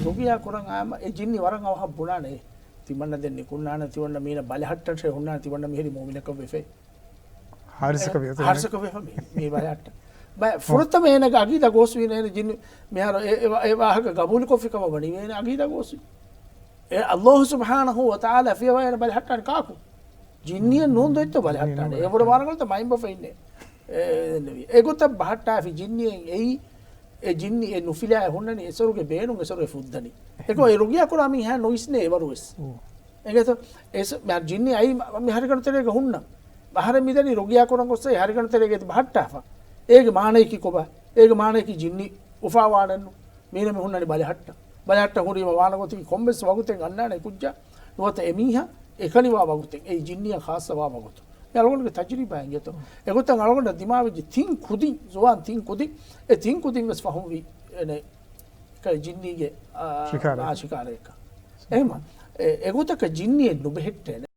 රුගියා කරන් ආම ඒ ජින්නි වරන් අවහ බුණානේ තිමන්න දෙන්නේ කුණාන තිවන්න මීන බලහට්ටට හොන්නා තිවන්න මෙහෙරි මොමිනක වෙෆේ හරිසක වෙත හර්ෂක වෙෆේ මේ බලහට්ට බය ෆුරතම එන අගීද ගෝස්වි නේ ජින්නි මෙහර ඒ වාහක ගබුල් කොෆිකම වණි මේ අගීද ගෝස්වි ඒ අල්ලාහ් සුබ්හානහු වතාලා ෆිය වයන බලහට්ටන් කාකු ජින්නිය නෝන්දොයිත බලහට්ටන් ඒ වල මාරගලත මයින් බෆෙන්නේ ඒගොත බහට්ටා ෆි ජින්නියෙන් ඒ ජින්නි ඒ නුෆිලා හොන්නනේ එසරුගේ බේනුන් එසරුගේ ෆුද්දනි ඒකෝ ඒ රුගියා කරාමින් හැ නොයිස්නේ එවරුස් ඒකත එස මා ජින්නි අයි මි හරිකන තරේක හුන්න බහර මිදනි රුගියා කරන් ඔස්සේ හරිකන තරේගේ බහට්ටා ඒගේ මානේ කි කොබ ඒගේ මානේ කි ජින්නි උෆා වාඩන්නු මීන මෙ හුන්නනේ බලහට්ට හුරිම වානගොති කොම්බස් වගුතෙන් අන්නානේ කුජ්ජා නුවත එමීහා එකනිවා වගුතෙන් ඒ ජින්නිය ખાસවා වගුතු යලගොල්ගේ තජරිබා යතෝ එගොතන් අලගොල්ල දිමාවෙජි තින් කුදි සුවාන් තින් කුදි ඒ තින් කුදින් වස් ෆහම් වි එනේ කයි ජින්නිගේ ආශිකාරයක එහෙම එගොතක ජින්නිය නුබෙහෙට්ටේ